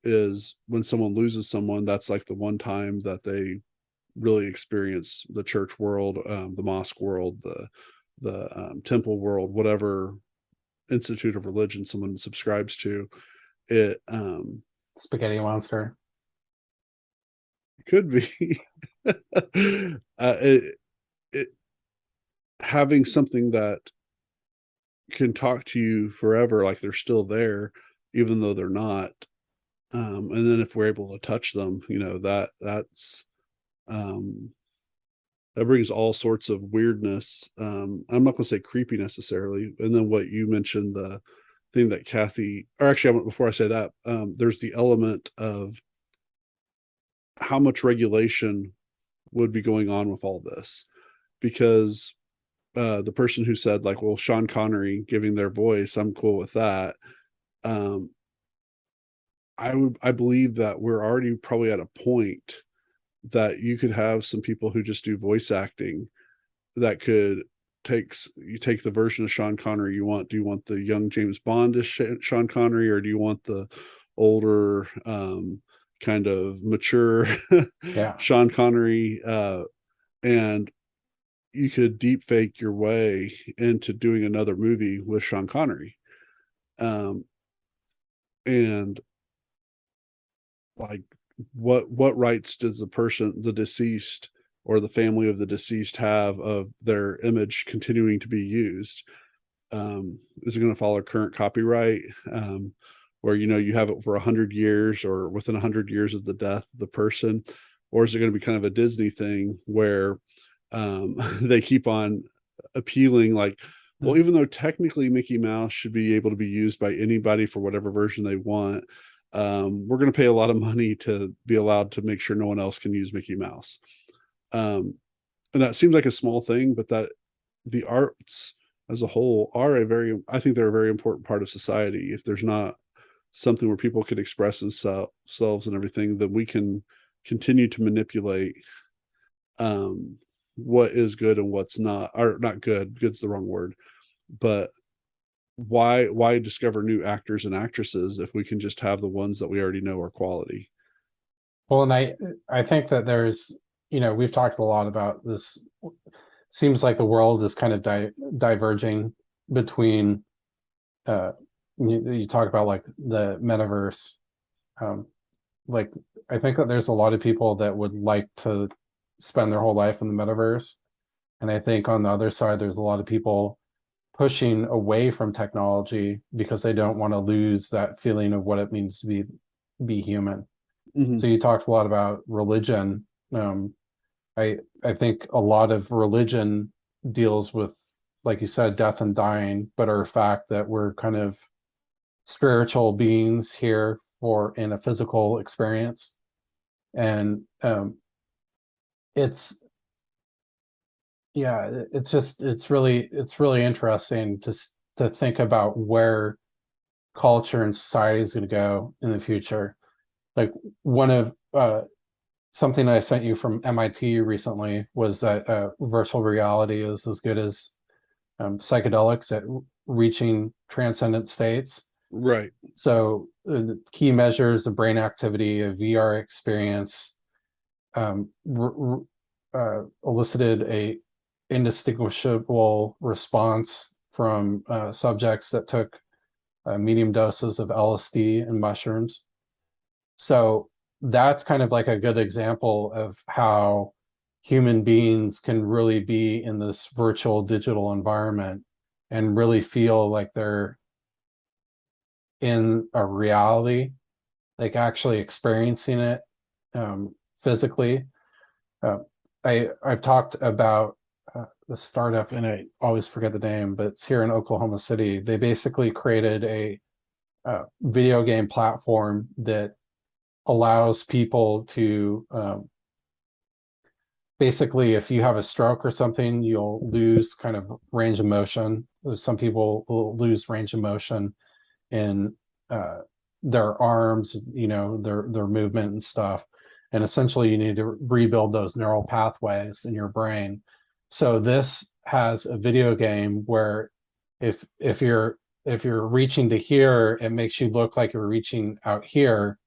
Speaker 1: is when someone loses someone, that's like the one time that they really experience the church world, the mosque world, the temple world, whatever institute of religion someone subscribes to. It
Speaker 2: Spaghetti monster.
Speaker 1: could be it, it having something that can talk to you forever, like they're still there, even though they're not. And then if we're able to touch them, um, that brings all sorts of weirdness. I'm not going to say creepy necessarily. And then what you mentioned, the thing that Kathy, or actually, before I say that, there's the element of how much regulation would be going on with all this, because the person who said like, well, Sean Connery giving their voice, I'm cool with that. Um, I believe that we're already probably at a point that you could have some people who just do voice acting that could you take the version of Sean Connery you want. Do you want the young James Bondish Sean Connery, or do you want the older, kind of mature
Speaker 2: Yeah.
Speaker 1: Sean Connery? And you could deep fake your way into doing another movie with Sean Connery. Um, and like, what rights does the deceased or the family of the deceased have of their image continuing to be used? Is it going to follow current copyright, where you have it for 100 years or within 100 years of the death of the person, or is it going to be kind of a Disney thing where they keep on appealing, like, well,
Speaker 2: Hmm.
Speaker 1: even though technically Mickey Mouse should be able to be used by anybody for whatever version they want, we're going to pay a lot of money to be allowed to make sure no one else can use Mickey Mouse. Um, and that seems like a small thing, but that the arts as a whole are I think they're a very important part of society. If there's not something where people can express themselves and everything, then we can continue to manipulate um, what is good and what's not, or not good. Good's the wrong word, but why discover new actors and actresses if we can just have the ones that we already know are quality?
Speaker 2: Well, and I think that there's, we've talked a lot about this. Seems like the world is kind of diverging between uh you talk about like the metaverse. Um like I think that there's a lot of people that would like to spend their whole life in the metaverse. And I think on the other side, there's a lot of people pushing away from technology because they don't want to lose that feeling of what it means to be human.
Speaker 1: Mm-hmm.
Speaker 2: So you talked a lot about religion. Um, I think a lot of religion deals with like you said, death and dying, but our fact that we're kind of spiritual beings here for in a physical experience. And it's yeah, it's just it's really interesting to think about where culture and society is going to go in the future. Like one of something I sent you from MIT recently was that virtual reality is as good as psychedelics at reaching transcendent states.
Speaker 1: Right.
Speaker 2: So the key measures of brain activity, a VR experience, elicited a indistinguishable response from subjects that took medium doses of LSD and mushrooms. So that's kind of like a good example of how human beings can really be in this virtual digital environment and really feel like they're in a reality, like actually experiencing it physically. Uh, I've talked about the startup, and I always forget the name, but it's here in Oklahoma City. They basically created a video game platform that allows people to basically, if you have a stroke or something, you'll lose kind of range of motion. Some people will lose range of motion in uh, their arms, you know, their movement and stuff. And essentially, you need to rebuild those neural pathways in your brain. So this has a video game where if you're reaching to here, it makes you look like you're reaching out here,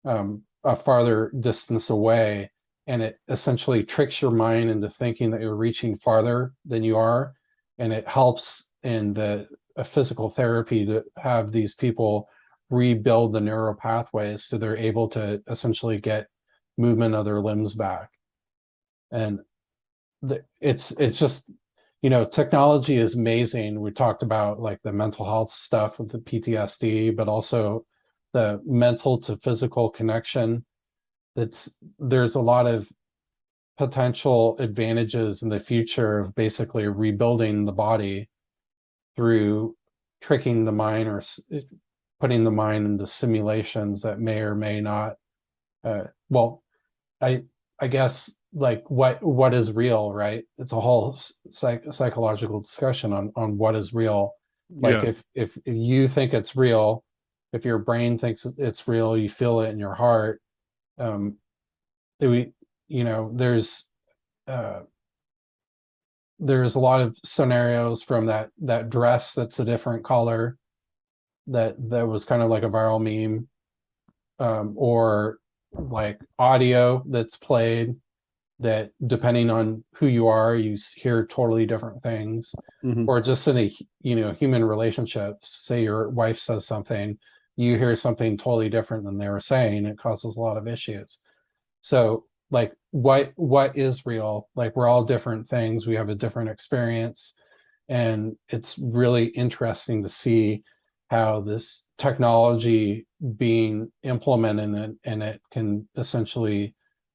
Speaker 2: a farther distance away, and it essentially tricks your mind into thinking that you're reaching farther than you are, and it helps in the physical therapy to have these people rebuild the neural pathways so they're able to essentially get movement of their limbs back. And it's just, you know, technology is amazing. We talked about like the mental health stuff with the PTSD, but also the mental to physical connection. There's a lot of potential advantages in the future of basically rebuilding the body through tricking the mind or putting the mind into simulations that may or may not well, I I guess like what is real, right? It's a whole psychological discussion on what is real. Like
Speaker 1: Yeah.
Speaker 2: if you think it's real, if your brain thinks it's real, you feel it in your heart. Um, we, you know, uh, there's a lot of scenarios from that dress that's a different color that was kind of like a viral meme, or like audio that's played that depending on who you are, you hear totally different things.
Speaker 1: Hmm.
Speaker 2: Or just in a, you know, human relationships, say your wife says something, you hear something totally different than they were saying, it causes a lot of issues. So like what is real? Like we're all different things, we have a different experience, and it's really interesting to see how this technology being implemented in it, and it can essentially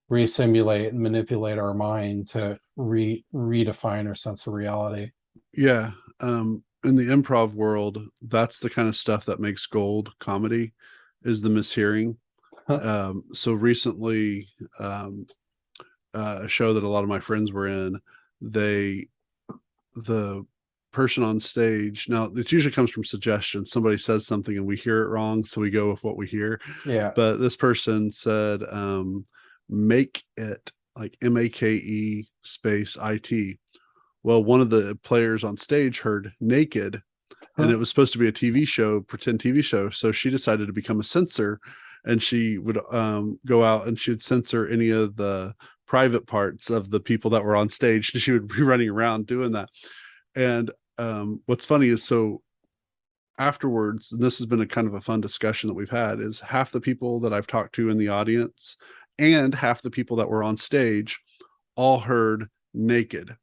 Speaker 2: re-simulate and manipulate our mind to redefine our sense of reality.
Speaker 1: Yeah. In the improv world, that's the kind of stuff that makes gold comedy is the mishearing. So recently, um, a show that a lot of my friends were in, they the person on stage, now it usually comes from suggestion. Somebody says something and we hear it wrong, so we go with what we hear.
Speaker 2: Yeah.
Speaker 1: But this person said, make it, like MAKE space IT. Well, one of the players on stage heard naked, and
Speaker 2: Huh.
Speaker 1: it was supposed to be a TV show, pretend TV show. So she decided to become a censor, and she would go out and she would censor any of the private parts of the people that were on stage. She would be running around doing that. And what's funny is, so afterwards, and this has been a kind of a fun discussion that we've had, is half the people that I've talked to in the audience and half the people that were on stage all heard naked.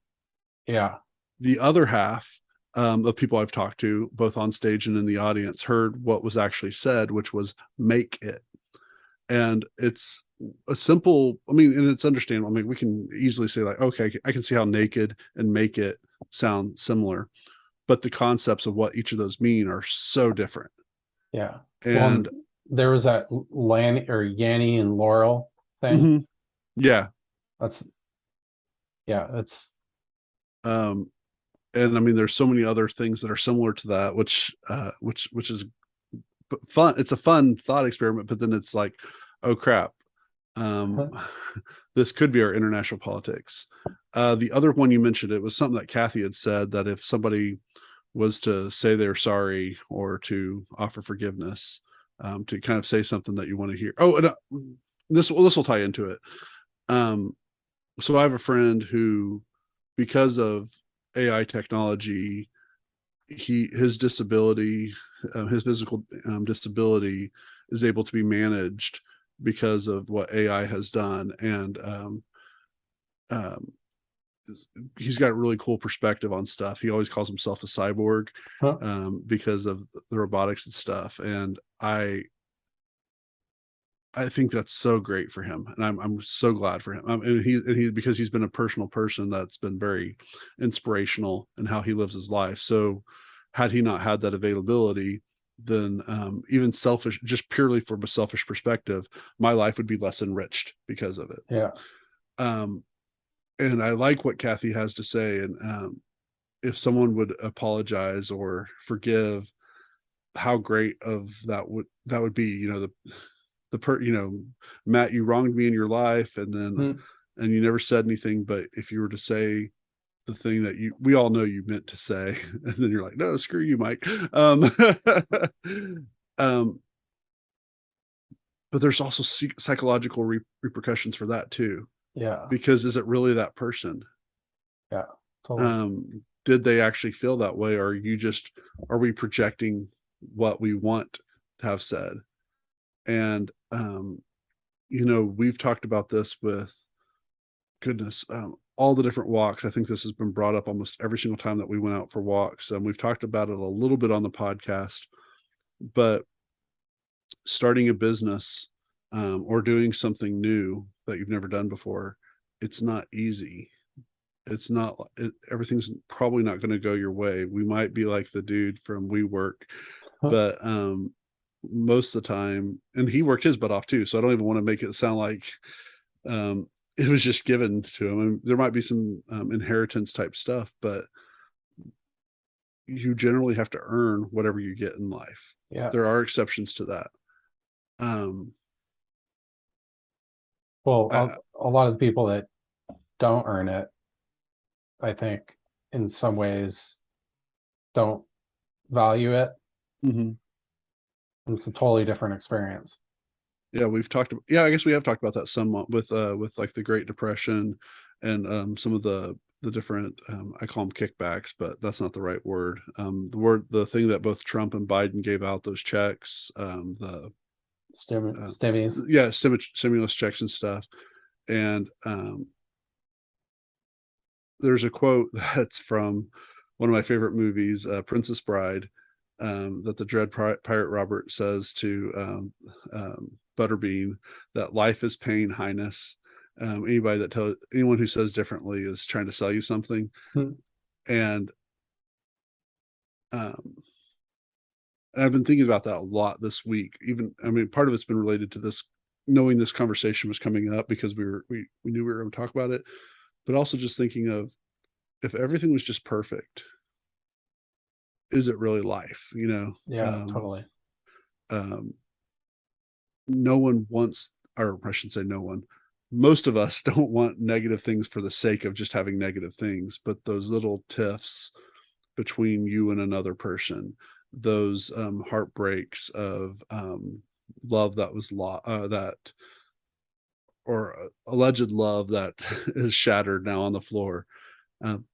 Speaker 2: Yeah.
Speaker 1: The other half of people I've talked to, both on stage and in the audience, heard what was actually said, which was make it. And it's a simple, I mean, and it's understandable. I mean, we can easily say, like, okay, I can see how naked and make it sound similar, but the concepts of what each of those mean are so different.
Speaker 2: Yeah. Well,
Speaker 1: And
Speaker 2: there was that Lan or Yanny and Laurel thing.
Speaker 1: mhm, yeah,
Speaker 2: That's yeah, that's
Speaker 1: um, and I mean, there's so many other things that are similar to that, which is fun. It's a fun thought experiment, but then it's like, oh crap, um, this could be our international politics. The other one you mentioned, it was something that Kathy had said, that if somebody was to say they're sorry or to offer forgiveness, to kind of say something that you want to hear. Oh, and this will tie into it. Um, so I have a friend who, because of AI technology, his disability, his physical disability, is able to be managed because of what AI has done, and um, he's got a really cool perspective on stuff. He always calls himself a cyborg,
Speaker 2: huh,
Speaker 1: because of the robotics and stuff, and I think that's so great for him, and I'm so glad for him. And he because he's been a personal person that's been very inspirational in how he lives his life. So, had he not had that availability, then even selfish, just purely from a selfish perspective, my life would be less enriched because of it.
Speaker 2: yeah,
Speaker 1: Um, and I like what Kathy has to say, and if someone would apologize or forgive, how great of that would be. Matt, you wronged me in your life, and then
Speaker 2: hmm,
Speaker 1: and you never said anything, but if you were to say the thing that we all know you meant to say, and then you're like, no, screw you, Mike. Um but there's also psychological repercussions for that too,
Speaker 2: yeah,
Speaker 1: because is it really that person?
Speaker 2: yeah, totally.
Speaker 1: Did they actually feel that way, or are we projecting what we want to have said? And we've talked about this with, goodness, all the different walks. I think this has been brought up almost every single time that we went out for walks. We've talked about it a little bit on the podcast, but starting a business, or doing something new that you've never done before, it's not easy. It's not, everything's probably not going to go your way. We might be like the dude from WeWork,
Speaker 2: Huh,
Speaker 1: but most of the time, and he worked his butt off too. So I don't even want to make it sound like um, it was just given to him. And there might be some inheritance type stuff, but you generally have to earn whatever you get in life.
Speaker 2: yeah.
Speaker 1: There are exceptions to that. Um,
Speaker 2: Well,
Speaker 1: I,
Speaker 2: a lot of the people that don't earn it, I think, in some ways, don't value it.
Speaker 1: mhm.
Speaker 2: It's a totally different experience.
Speaker 1: Yeah, we've talked. Yeah, I guess we have talked about that somewhat with like the Great Depression, and some of the different, I call them kickbacks, but that's not the right word. The thing that both Trump and Biden gave out, those checks, the uh,
Speaker 2: Stimmies.
Speaker 1: yeah, stimulus checks and stuff. And there's a quote that's from one of my favorite movies, Princess Bride, that the Dread Pirate Robert says to Butterbean, that life is pain, Highness. Anyone who says differently is trying to sell you something.
Speaker 2: Hmm,
Speaker 1: And um, and I've been thinking about that a lot this week. Even, I mean, part of it's been related to this, knowing this conversation was coming up because we knew we were going to talk about it, but also just thinking of, if everything was just perfect, is it really life?
Speaker 2: yeah, totally.
Speaker 1: Um, no one wants, or I should say no one, most of us don't want negative things for the sake of just having negative things, but those little tiffs between you and another person, those heartbreaks of love that was that, or alleged love that is shattered now on the floor. Um,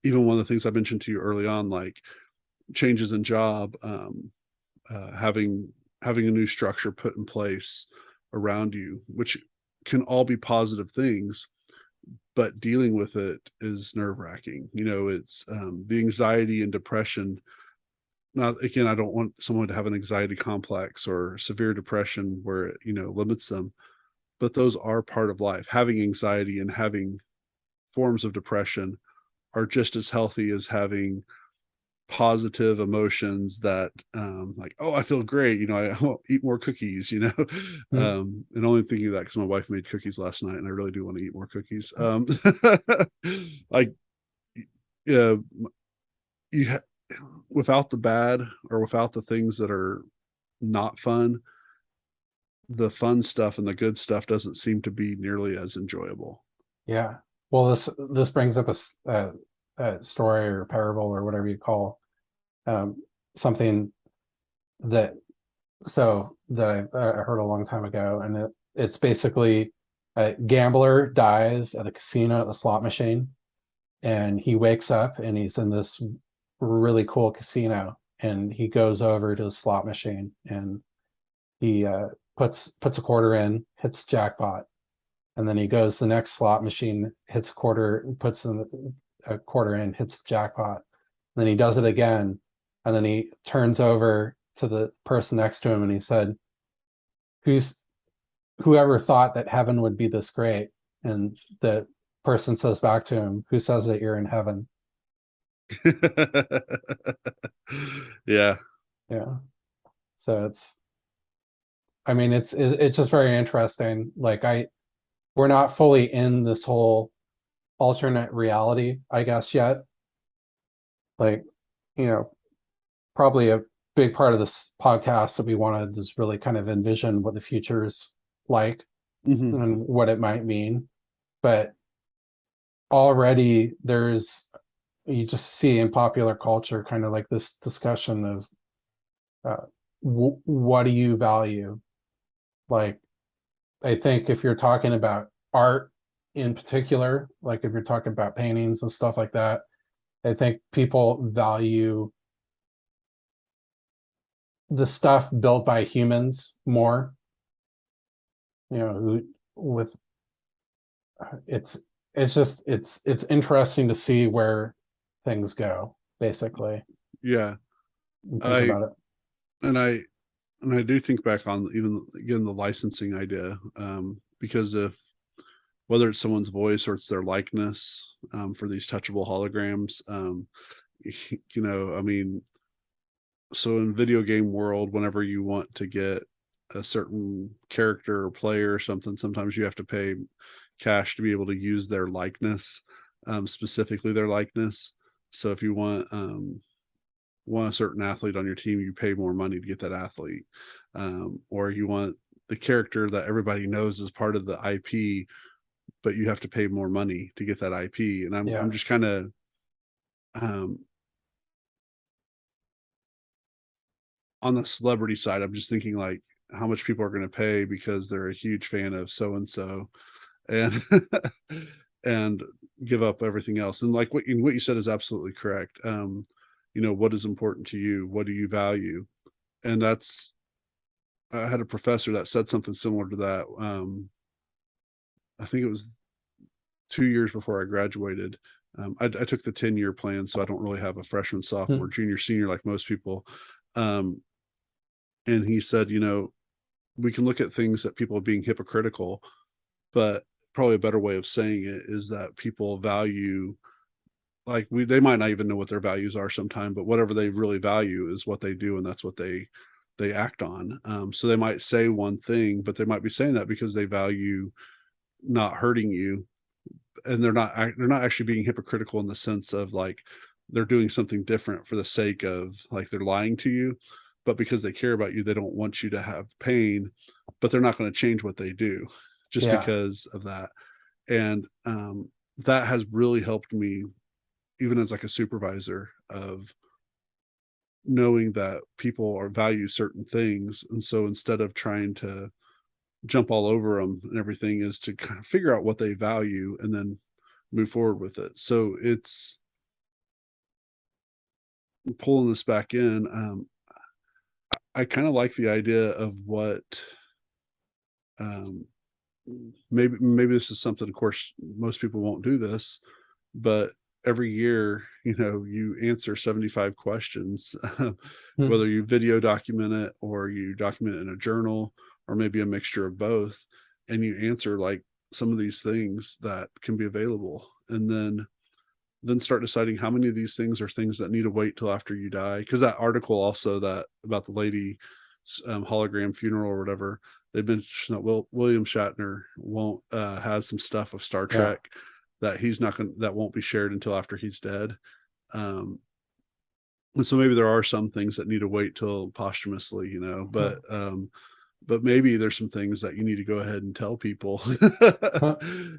Speaker 1: Even one of the things I mentioned to you early on, like changes in job, having a new structure put in place around you, which can all be positive things, but dealing with it is nerve wracking. It's the anxiety and depression. Not, again, I don't want someone to have an anxiety complex or severe depression where it limits them, but those are part of life. Having anxiety and having forms of depression are just as healthy as having positive emotions that like, oh, I feel great, I will eat more cookies,
Speaker 2: Hmm.
Speaker 1: and only thinking of that because my wife made cookies last night and I really do want to eat more cookies. Like, yeah, you without the bad or without the things that are not fun, the fun stuff and the good stuff doesn't seem to be nearly as enjoyable.
Speaker 2: Yeah. Well, this brings up a story or parable or whatever you call um, something that I heard a long time ago, and it's basically a gambler dies at a casino at the slot machine, and he wakes up and he's in this really cool casino, and he goes over to the slot machine and he puts a quarter in, hits jackpot, and then he goes to the next slot machine, hits a quarter, puts in a quarter in, hits the jackpot. And then he does it again, and then he turns over to the person next to him and he said, "Who's whoever thought that heaven would be this great?" And the person says back to him, "Who says that you're in heaven?"
Speaker 1: Yeah.
Speaker 2: Yeah. So I mean, it's just very interesting. Like we're not fully in this whole alternate reality, I guess, yet. Like, you know, probably a big part of this podcast that we wanted is really kind of envision what the future is like
Speaker 1: Hmm.
Speaker 2: and what it might mean. But already you just see in popular culture kind of like this discussion of uh, what do you value? Like, I think if you're talking about art in particular, like if you're talking about paintings and stuff like that, I think people value the stuff built by humans more, who with it's it's interesting to see where things go, basically.
Speaker 1: Yeah.
Speaker 2: And think
Speaker 1: I
Speaker 2: about it.
Speaker 1: and I and I do think back on even again the licensing idea, because if whether it's someone's voice or it's their likeness, for these touchable holograms, I mean, so in video game world, whenever you want to get a certain character or player or something, sometimes you have to pay cash to be able to use their likeness, specifically their likeness. So if you want a certain athlete on your team, you pay more money to get that athlete, or you want the character that everybody knows is part of the IP, but you have to pay more money to get that IP. And I'm
Speaker 2: Yeah.
Speaker 1: just kind of um, on the celebrity side. I'm just thinking like how much people are going to pay because they're a huge fan of so and so, and and give up everything else. And like what you said is absolutely correct. What is important to you? What do you value? And that's I had a professor that said something similar to that. I think it was 2 years before I graduated. I took the 10-year plan, so I don't really have a freshman, sophomore,
Speaker 2: Hmm.
Speaker 1: junior, senior like most people. Um, and he said, we can look at things that people are being hypocritical, but probably a better way of saying it is that people value like they might not even know what their values are sometime, but whatever they really value is what they do, and that's what they act on. So they might say one thing, but they might be saying that because they value not hurting you, and they're not actually being hypocritical in the sense of like they're doing something different for the sake of like they're lying to you, but because they care about you, they don't want you to have pain, but they're not going to change what they do just
Speaker 2: Yeah.
Speaker 1: because of that. And that has really helped me even as like a supervisor of knowing that people are value certain things, and so instead of trying to jump all over them and everything is to kind of figure out what they value and then move forward with it. So it's pulling this back in. I kind of like the idea of what um, maybe this is something. Of course, most people won't do this, but every year, you answer 75 questions,
Speaker 2: Hmm.
Speaker 1: whether you video document it or you document it in a journal or maybe a mixture of both, and you answer like some of these things that can be available, and then then start deciding how many of these things are things that need to wait till after you die. Because that article also that about the lady hologram funeral or whatever, they mentioned that William Shatner won't has some stuff of Star
Speaker 2: Yeah.
Speaker 1: Trek that he's not going that won't be shared until after he's dead. Um, and so maybe there are some things that need to wait till posthumously, you know, but maybe there's some things that you need to go ahead and tell people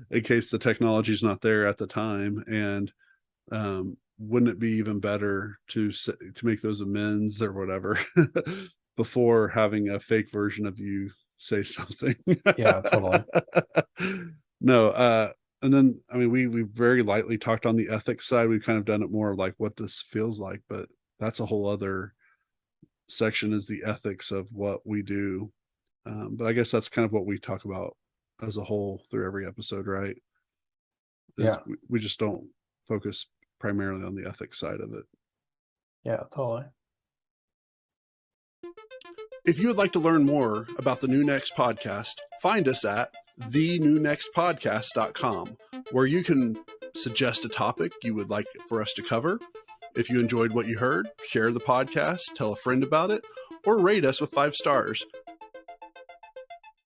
Speaker 1: in case the technology is not there at the time. And wouldn't it be even better to make those amends or whatever before having a fake version of you say something?
Speaker 2: Yeah, totally.
Speaker 1: No, and then I mean we very lightly talked on the ethics side. We've kind of done it more like what this feels like, but that's a whole other section, is the ethics of what we do. But I guess that's kind of what we talk about as a whole through every episode, right? Is
Speaker 2: Yeah.
Speaker 1: we just don't focus primarily on the ethics side of it.
Speaker 2: Yeah, totally.
Speaker 1: If you would like to learn more about the New Next podcast, find us at thenewnextpodcast.com, where you can suggest a topic you would like for us to cover. If you enjoyed what you heard, share the podcast, tell a friend about it, or rate us with 5 stars.